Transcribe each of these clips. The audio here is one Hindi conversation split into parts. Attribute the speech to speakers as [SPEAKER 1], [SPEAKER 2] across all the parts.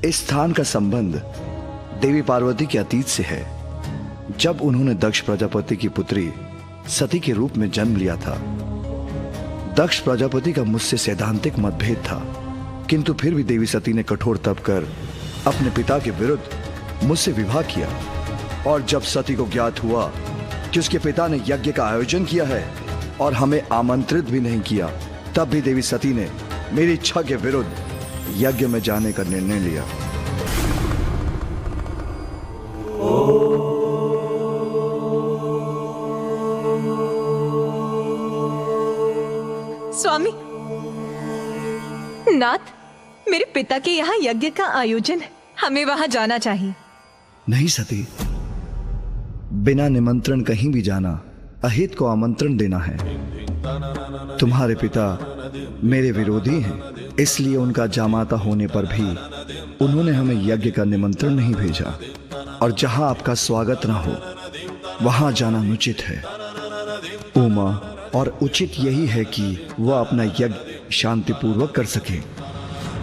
[SPEAKER 1] इस स्थान का संबंध देवी पार्वती के अतीत से है। जब उन्होंने दक्ष प्रजापति की पुत्री सती के रूप में जन्म लिया था, दक्ष प्रजापति का मुझसे सैद्धांतिक मतभेद था, किंतु फिर भी देवी सती ने कठोर तप कर अपने पिता के विरुद्ध मुझसे विवाह किया। और जब सती को ज्ञात हुआ कि उसके पिता ने यज्ञ का आयोजन किया है और हमें आमंत्रित भी नहीं किया, तब भी देवी सती ने मेरी इच्छा के विरुद्ध यज्ञ में जाने का निर्णय लिया।
[SPEAKER 2] स्वामी नाथ, मेरे पिता के यहाँ यज्ञ का आयोजन है, हमें वहां जाना चाहिए।
[SPEAKER 1] नहीं सती, बिना निमंत्रण कहीं भी जाना अहित को आमंत्रण देना है। तुम्हारे पिता मेरे विरोधी हैं, इसलिए उनका जामाता होने पर भी उन्होंने हमें यज्ञ का निमंत्रण नहीं भेजा। और जहां आपका स्वागत ना हो वहां जाना अनुचित है उमा, और उचित यही है कि वह अपना यज्ञ शांतिपूर्वक कर सके।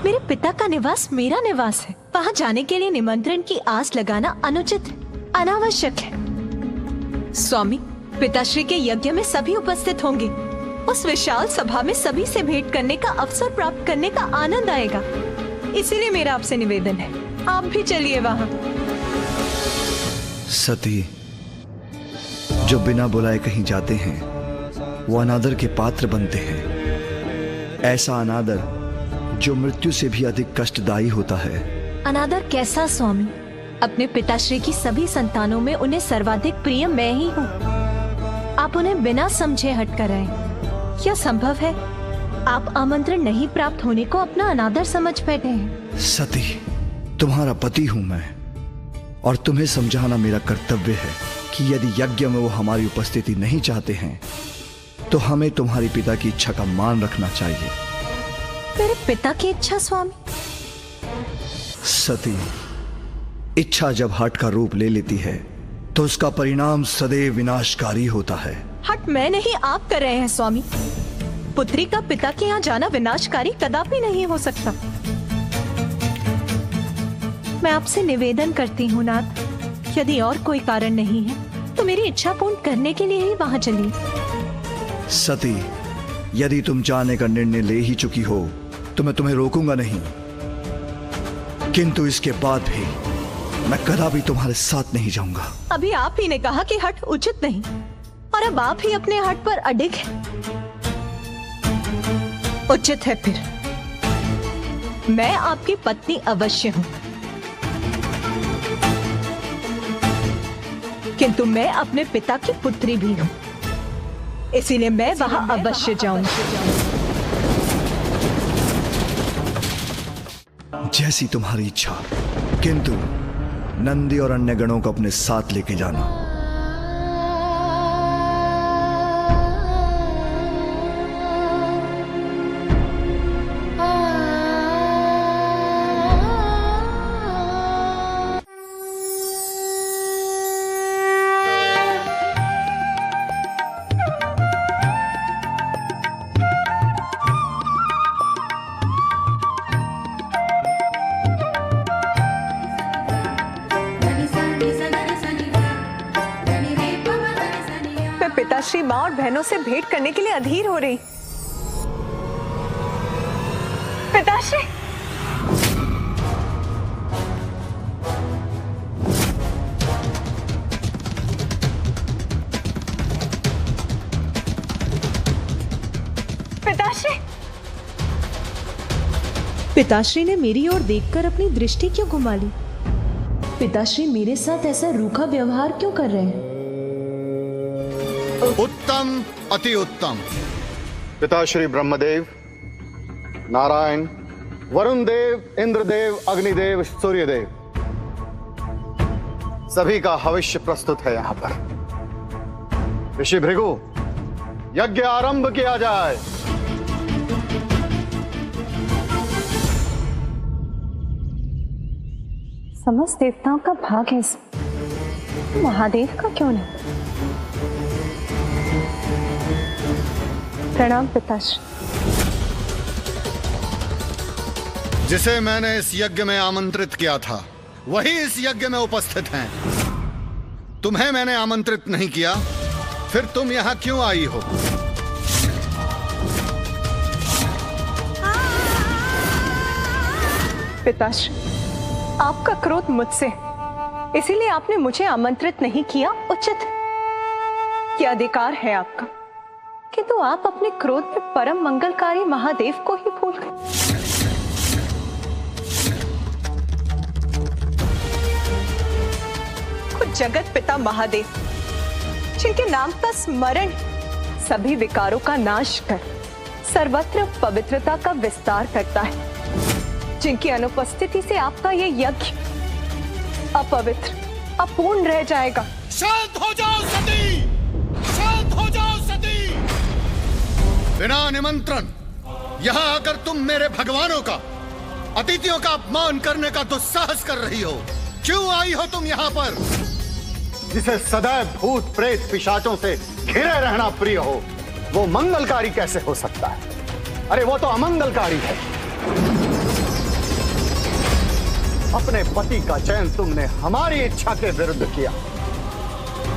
[SPEAKER 2] मेरे पिता का निवास मेरा निवास है, वहां जाने के लिए निमंत्रण की आस लगाना अनुचित है, अनावश्यक है। स्वामी, पिताश्री के यज्ञ में सभी उपस्थित होंगे। उस विशाल सभा में सभी से भेंट करने का अवसर प्राप्त करने का आनंद आएगा। इसीलिए मेरा आपसे निवेदन है, आप भी चलिए वहां।
[SPEAKER 1] सती, जो बिना बुलाए कहीं जाते हैं वो अनादर के पात्र बनते हैं। ऐसा अनादर जो मृत्यु से भी अधिक कष्टदायी होता है।
[SPEAKER 2] अनादर कैसा स्वामी? अपने पिताश्री की सभी संतानों में उन्हें सर्वाधिक प्रिय मैं ही हूँ। आप उन्हें बिना समझे हट कर आए, क्या संभव है? आप आमंत्रण नहीं प्राप्त होने को अपना अनादर समझ बैठे हैं।
[SPEAKER 1] सती, तुम्हारा पति हूं मैं, और तुम्हें समझाना मेरा कर्तव्य है कि यदि यज्ञ में वो हमारी उपस्थिति नहीं चाहते हैं तो हमें तुम्हारे पिता की इच्छा का मान रखना चाहिए।
[SPEAKER 2] मेरे पिता की इच्छा स्वामी?
[SPEAKER 1] सती, इच्छा जब हठ का रूप ले लेती है तो उसका परिणाम सदैव विनाशकारी होता है।
[SPEAKER 2] हट मैं नहीं, आप कर रहे हैं स्वामी। पुत्री का पिता के यहाँ जाना विनाशकारी कदापि नहीं हो सकता। मैं आपसे निवेदन करती हूँ नाथ, यदि और कोई कारण नहीं है तो मेरी इच्छा पूर्ण करने के लिए ही वहां चलिए।
[SPEAKER 1] सती, यदि तुम जाने का निर्णय ले ही चुकी हो तो मैं तुम्हें रोकूंगा नहीं, किंतु इसके बाद भी मैं कदापि तुम्हारे साथ नहीं जाऊंगा।
[SPEAKER 2] अभी आप ही ने कहा कि हट उचित नहीं, और अब आप ही अपने हट पर अडिग हैं। उचित है फिर। मैं आपकी पत्नी अवश्य हूं, किंतु मैं अपने पिता की पुत्री भी हूं, इसीलिए मैं वहां अवश्य जाऊंगी।
[SPEAKER 1] जैसी तुम्हारी इच्छा, किंतु नंदी और अन्य गणों को अपने साथ लेके जाना।
[SPEAKER 2] पिताश्री माँ और बहनों से भेंट करने के लिए अधीर हो रही। पिताश्री, पिताश्री, पिताश्री ने मेरी ओर देखकर अपनी दृष्टि क्यों घुमा ली? पिताश्री मेरे साथ ऐसा रूखा व्यवहार क्यों कर रहे हैं?
[SPEAKER 3] उत्तम, अति उत्तम। पिताश्री ब्रह्मदेव, नारायण, वरुण देव, इंद्रदेव, अग्निदेव, सूर्यदेव, सभी का हविष्य प्रस्तुत है यहां पर। ऋषि भृगु, यज्ञ आरंभ किया जाए।
[SPEAKER 2] समस्त देवताओं का भाग है इसमें, महादेव का क्यों नहीं? प्रणाम पिताश्री।
[SPEAKER 3] जिसे मैंने इस यज्ञ में आमंत्रित किया था वही इस यज्ञ में उपस्थित हैं। तुम्हें मैंने आमंत्रित नहीं किया, फिर तुम यहां क्यों आई हो?
[SPEAKER 2] पिताश्री, आपका क्रोध मुझसे, इसीलिए आपने मुझे आमंत्रित नहीं किया। उचित क्या अधिकार है आपका, किंतु आप अपने क्रोध में परम मंगलकारी महादेव को ही भूल गए। खुद जगत पिता महादेव, जिनके नाम का स्मरण सभी विकारों का नाश कर सर्वत्र पवित्रता का विस्तार करता है, जिनकी अनुपस्थिति से आपका ये यज्ञ अपवित्र, अपूर्ण रह जाएगा।
[SPEAKER 3] शांत हो जाओ सती, शांत हो जाओ सती। बिना निमंत्रण यहां आकर तुम मेरे भगवानों का, अतिथियों का अपमान करने का दुस्साहस कर रही हो। क्यों आई हो तुम यहाँ पर? जिसे सदैव भूत प्रेत पिशाचों से घिरे रहना प्रिय हो, वो मंगलकारी कैसे हो सकता है? अरे वो तो अमंगलकारी है। अपने पति का चयन तुमने हमारी इच्छा के विरुद्ध किया।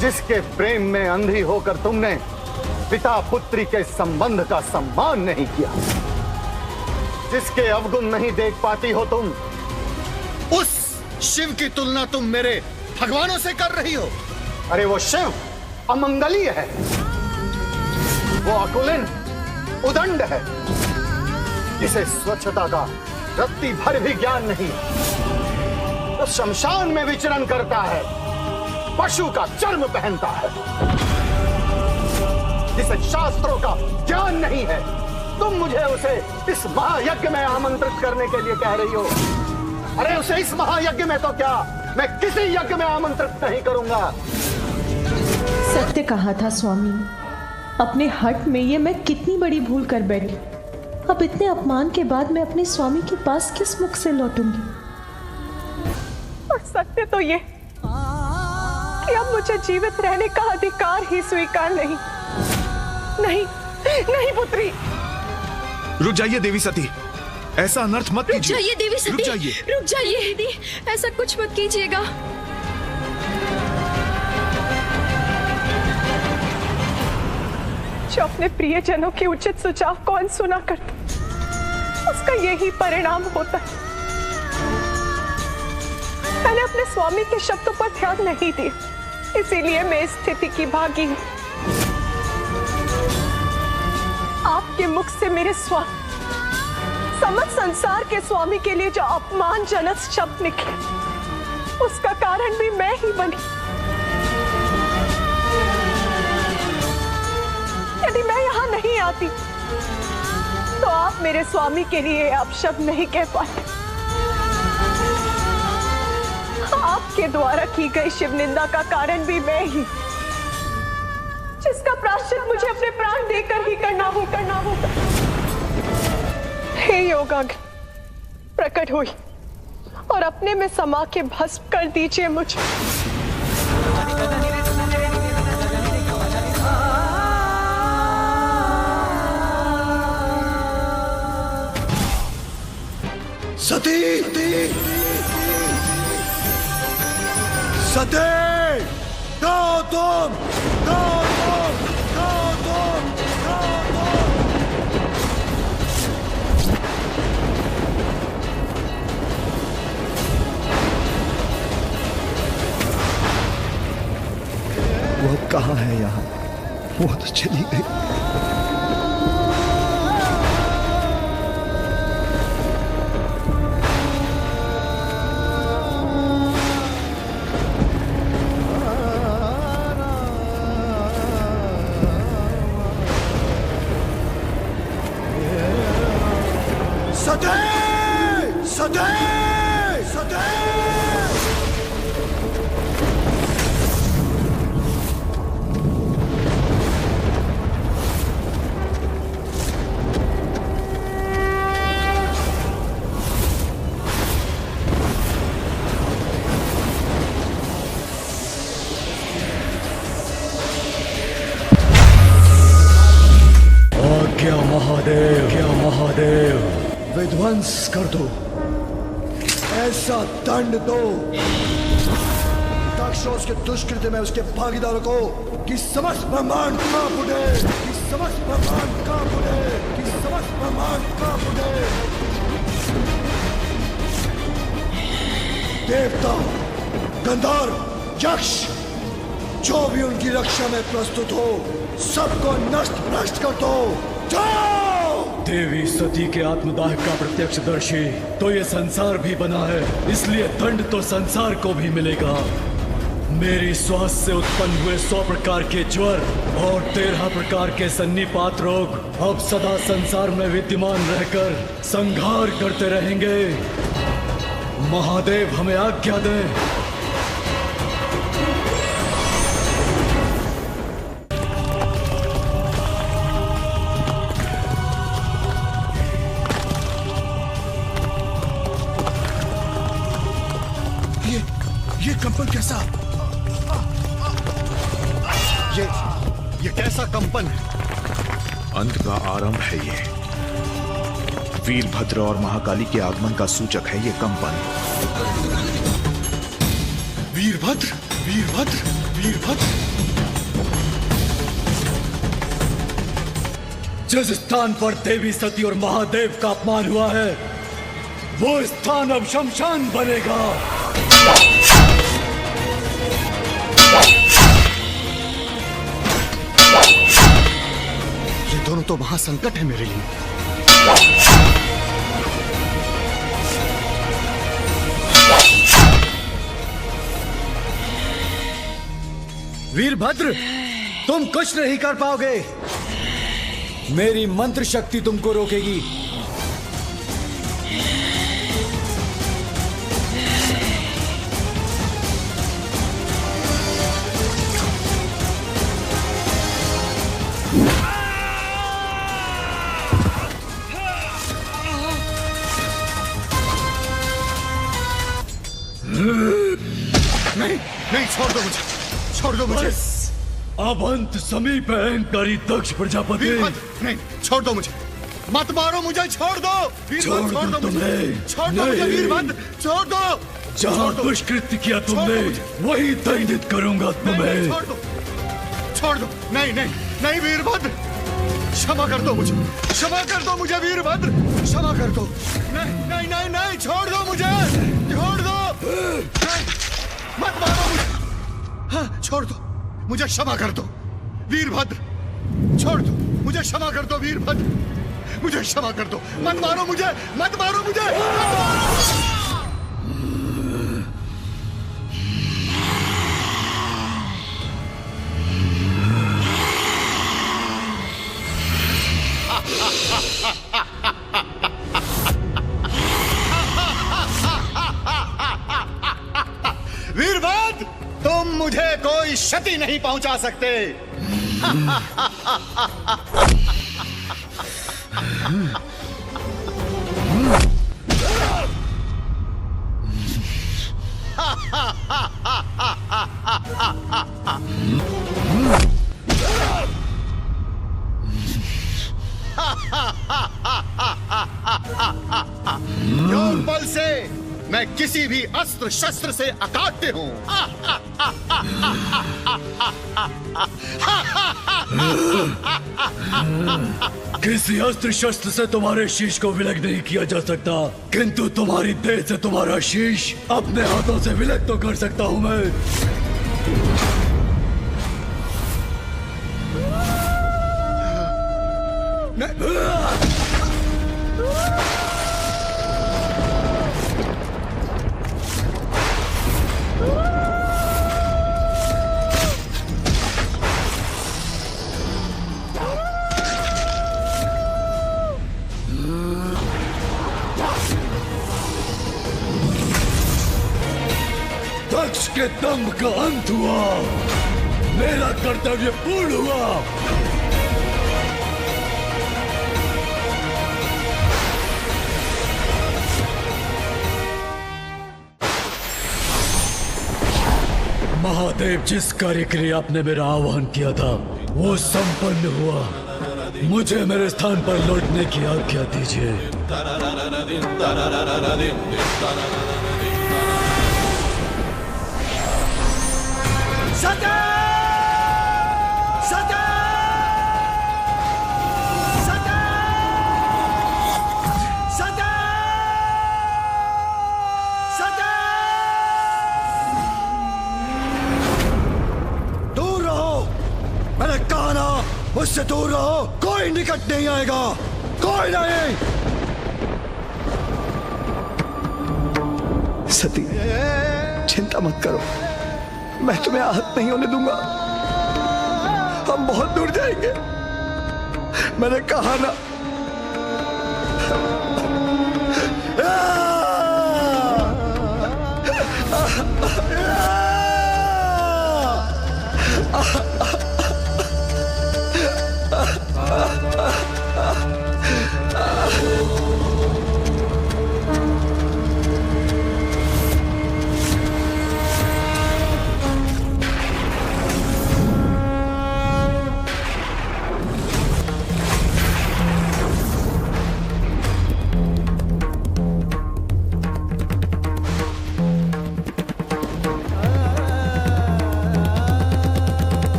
[SPEAKER 3] जिसके प्रेम में अंधी होकर तुमने पिता पुत्री के संबंध का सम्मान नहीं किया, जिसके अवगुण नहीं देख पाती हो तुम, उस शिव की तुलना तुम मेरे भगवानों से कर रही हो। अरे वो शिव अमंगलीय है, वो अकुलिन उदंड है, जिसे स्वच्छता का रत्ती भर भी ज्ञान नहीं। वो शमशान में विचरण करता है, पशु का चर्म पहनता है, जिसे शास्त्रों का ज्ञान नहीं है। तुम मुझे उसे इस महायज्ञ में आमंत्रित करने के लिए कह रही हो। अरे उसे इस महायज्ञ में तो क्या, मैं किसी यज्ञ में आमंत्रित नहीं करूंगा।
[SPEAKER 2] सत्य कहा था स्वामी ने, अपने हठ में ये मैं कितनी बड़ी भूल कर बैठी। अब इतने अपमान के बाद मैं अपने स्वामी के पास किस मुख से लौटूंगी? और सत्य तो ये कि अब मुझे जीवित रहने का अधिकार ही स्वीकार नहीं। नहीं नहीं पुत्री,
[SPEAKER 4] रुक जाइए देवी सती, ऐसा अनर्थ मत कीजिए।
[SPEAKER 5] रुक जाइए देवी सती,
[SPEAKER 4] रुक जाइए,
[SPEAKER 5] रुक जाइए दीदी, ऐसा कुछ मत कीजिएगा।
[SPEAKER 2] जो अपने प्रियजनों के उचित सुझाव कौन सुना करता, उसका यही परिणाम होता है। मैंने अपने स्वामी के शब्दों पर ध्यान नहीं दिया, इसीलिए मैं इस स्थिति की भागी हूं। आपके मुख से मेरे स्वामी, समस्त संसार के स्वामी के लिए जो अपमानजनक शब्द निकले, उसका कारण भी मैं ही बनी। यदि मैं यहाँ नहीं आती तो आप मेरे स्वामी के लिए आप शब्द नहीं कह पाते। आपके द्वारा की गई शिव निंदा का कारण भी मैं ही, जिसका प्रायश्चित मुझे अपने प्राण देकर ही करना होगा। हे योगाग्नि, प्रकट हुई और अपने में समा के भस्म कर दीजिए मुझे।
[SPEAKER 1] सती, सती, दो तुम, दो तुम, दो तुम, दो तुम। वो अब कहाँ है? यहाँ वो तो चली गई। सदैव, सदैव, सदैव। आज्ञा महादेव, क्या महादेव, विध्वंस कर दो। ऐसा दंड दो दक्ष और उसके दुष्कृत्य में उसके भागीदारों को कि समस्त ब्रह्मांड कांप उठे, कि समस्त ब्रह्मांड कांप उठे, कि समस्त ब्रह्मांड कांप उठे। देवता, गंधर्व, यक्ष, जो भी उनकी रक्षा में प्रस्तुत हो, सबको नष्ट भ्रष्ट कर दो। जाओ!
[SPEAKER 6] देवी सती के आत्मदाह का प्रत्यक्षदर्शी तो ये संसार भी बना है, इसलिए दंड तो संसार को भी मिलेगा। मेरी श्वास से उत्पन्न हुए 100 प्रकार के ज्वर और 13 प्रकार के सन्निपात रोग अब सदा संसार में विद्यमान रहकर संहार करते रहेंगे। महादेव हमें आज्ञा दें।
[SPEAKER 1] ये कंपन कैसा?
[SPEAKER 3] ये कैसा कंपन है?
[SPEAKER 4] अंत का आरंभ है ये। वीरभद्र और महाकाली के आगमन का सूचक है ये कंपन।
[SPEAKER 1] वीरभद्र, वीरभद्र, वीरभद्र।
[SPEAKER 6] जिस स्थान पर देवी सती और महादेव का अपमान हुआ है, वो स्थान अब शमशान बनेगा।
[SPEAKER 3] ये दोनों तो महासंकट है मेरे लिए।
[SPEAKER 6] वीरभद्र, तुम कुछ नहीं कर पाओगे। मेरी मंत्र शक्ति तुमको रोकेगी।
[SPEAKER 3] नहीं नहीं, छोड़ दो मुझे, छोड़ दो मुझे।
[SPEAKER 6] अब अंत समीप है अहंकारी दक्ष प्रजापति।
[SPEAKER 3] वीरभद्र, नहीं, छोड़ दो मुझे, मत मारो मुझे, छोड़ दो वीरभद्र, छोड़ दो मुझे, छोड़ दो मुझे वीरभद्र, छोड़ दो।
[SPEAKER 6] जहाँ दुष्कृत्य किया तुमने वही दंडित करूंगा तुम्हें।
[SPEAKER 3] छोड़ दो, छोड़ दो। नहीं नहीं नहीं वीरभद्र, क्षमा कर दो मुझे, क्षमा कर दो मुझे वीरभद्र, क्षमा कर दो। नहीं नहीं नहीं नहीं, छोड़ दो मुझे, छोड़ दो। नहीं, मत मारो मुझे। हाँ, छोड़ दो मुझे, क्षमा कर दो वीरभद्र, छोड़ दो मुझे, क्षमा कर दो वीरभद्र, मुझे क्षमा कर दो। मत मारो मुझे, मत मारो मुझे, मत मारो। वीरभद्र, तुम मुझे कोई क्षति नहीं पहुंचा सकते। योग बल से मैं किसी भी अस्त्र शस्त्र से अकाट्य हूं।
[SPEAKER 6] किसी अस्त्र शस्त्र से तुम्हारे शीश को विलग नहीं किया जा सकता, किंतु तुम्हारी देह से तुम्हारा शीश अपने हाथों से विलग तो कर सकता हूं मैं। दक्ष के दंभ का अंत हुआ, मेरा कर्तव्य पूर्ण हुआ। महादेव, जिस कार्य के लिए आपने मेरा आह्वान किया था वो संपन्न हुआ। मुझे मेरे स्थान पर लौटने की आज्ञा दीजिए। सती! सती! सती! सती! सती!
[SPEAKER 1] दूर रहो, मैंने कहा ना, मुझसे दूर रहो। कोई निकट नहीं आएगा, कोई नहीं। सती, चिंता मत करो, मैं तुम्हें आहत नहीं होने दूंगा। हम बहुत दूर जाएंगे, मैंने कहा ना।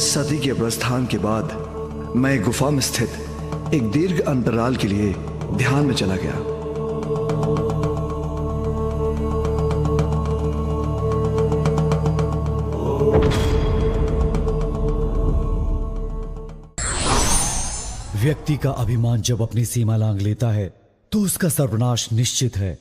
[SPEAKER 1] सती के प्रस्थान के बाद मैं गुफा में स्थित एक दीर्घ अंतराल के लिए ध्यान में चला गया।
[SPEAKER 6] व्यक्ति का अभिमान जब अपनी सीमा लांघ लेता है तो उसका सर्वनाश निश्चित है।